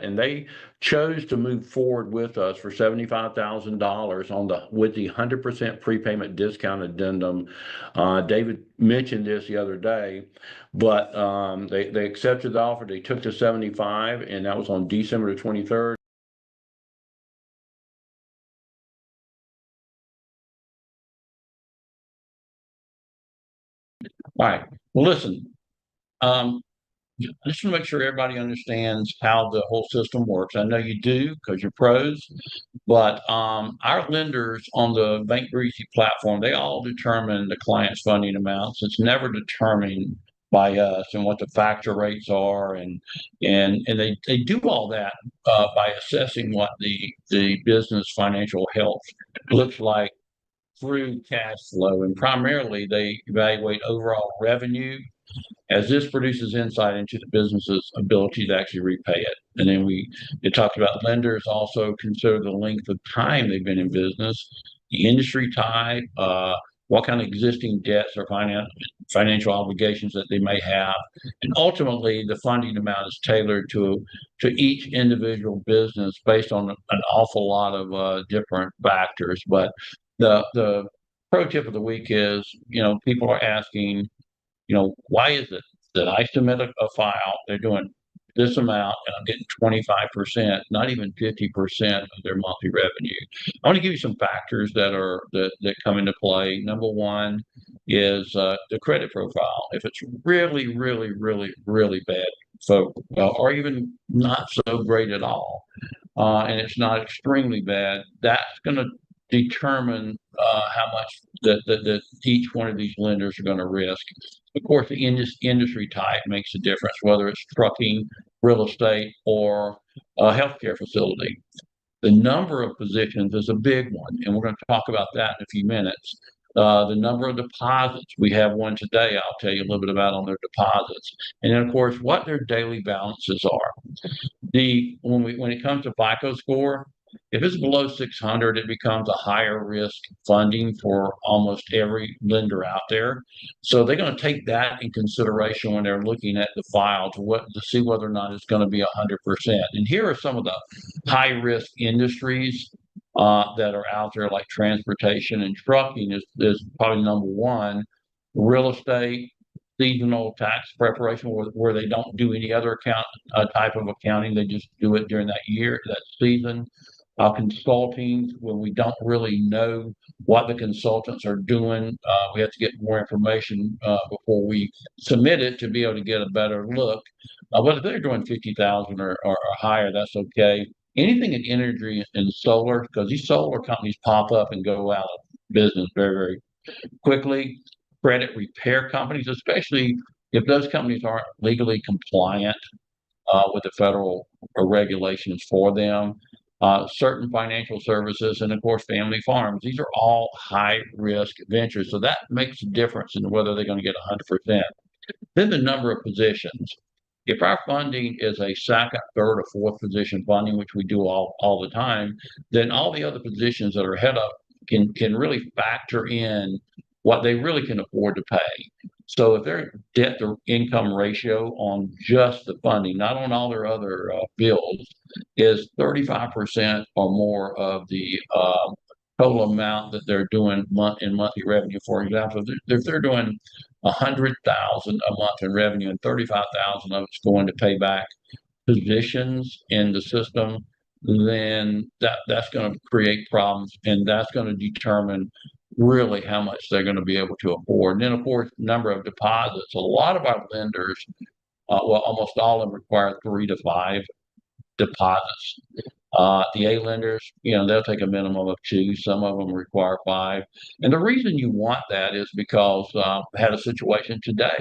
and they chose to move forward with us for $75,000 with the 100% prepayment discount addendum. David mentioned this the other day, but they accepted the offer. They took the 75, and that was on December the 23rd. All right. Well, listen. Um, I just want to make sure everybody understands how the whole system works. I know you do because you're pros, but our lenders on the Bank Greasy platform, they all determine the client's funding amounts. It's never determined by us and what the factor rates are, and they do all that by assessing what the business financial health looks like through cash flow, and primarily they evaluate overall revenue as this produces insight into the business's ability to actually repay it. And then it talks about lenders also consider the length of time they've been in business, the industry type, what kind of existing debts or financial obligations that they may have. And ultimately, the funding amount is tailored to each individual business based on an awful lot of different factors. But the pro tip of the week is, people are asking, why is it that I submit a file, they're doing this amount, and I'm getting 25%, not even 50% of their monthly revenue? I want to give you some factors that come into play. Number one is the credit profile. If it's really, really, really, really bad, or even not so great at all, and it's not extremely bad, that's going to determine how much that each one of these lenders are going to risk. Of course, the industry type makes a difference, whether it's trucking, real estate, or a healthcare facility. The number of positions is a big one, and we're going to talk about that in a few minutes. The number of deposits. We have one today. I'll tell you a little bit about on their deposits, and then of course what their daily balances are. When it comes to FICO score, if it's below 600, it becomes a higher risk funding for almost every lender out there. So they're going to take that in consideration when they're looking at the file to see whether or not it's going to be 100%. And here are some of the high risk industries that are out there, like transportation and trucking is probably number one. Real estate, seasonal tax preparation, where they don't do any other type of accounting, they just do it during that year, that season. Consulting, when we don't really know what the consultants are doing, we have to get more information before we submit it to be able to get a better look. But if they're doing 50,000 or higher, that's okay. Anything in energy and solar, because these solar companies pop up and go out of business very, very quickly. Credit repair companies, especially if those companies aren't legally compliant with the federal regulations for them. Certain financial services, and of course, family farms. These are all high risk ventures. So that makes a difference in whether they're going to get 100%. Then the number of positions. If our funding is a second, third, or fourth position funding, which we do all the time, then all the other positions that are ahead up can really factor in what they really can afford to pay. So if their debt to income ratio on just the funding, not on all their other bills, is 35% or more of the total amount that they're doing in monthly revenue, for example, if they're doing 100,000 a month in revenue and 35,000 of it's going to pay back positions in the system, then that's going to create problems, and that's going to determine really how much they're going to be able to afford. And then, of course, number of deposits. A lot of our lenders, almost all of them require 3 to 5 deposits. The A lenders, they'll take a minimum of 2. Some of them require 5. And the reason you want that is because I had a situation today.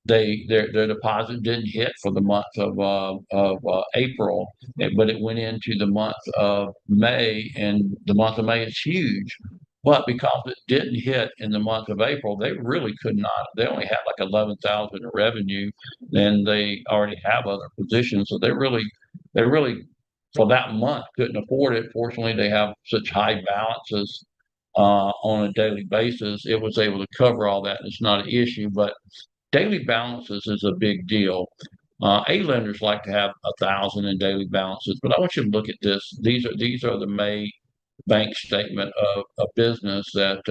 Their deposit didn't hit for the month of April, but it went into the month of May, and the month of May is huge. But because it didn't hit in the month of April, they really could not. They only had like 11,000 in revenue, and they already have other positions, so they really for that month couldn't afford it. Fortunately, they have such high balances on a daily basis. It was able to cover all that, and it's not an issue. But daily balances is a big deal. A lenders like to have 1,000 in daily balances, but I want you to look at this. These are the May bank statement of a business that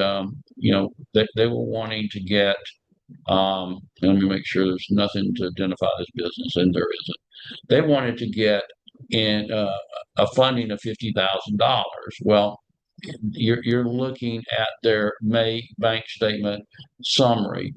they were wanting to get. Let me make sure there's nothing to identify this business, and there isn't. They wanted to get in a funding of $50,000. Well, you're looking at their May bank statement summary.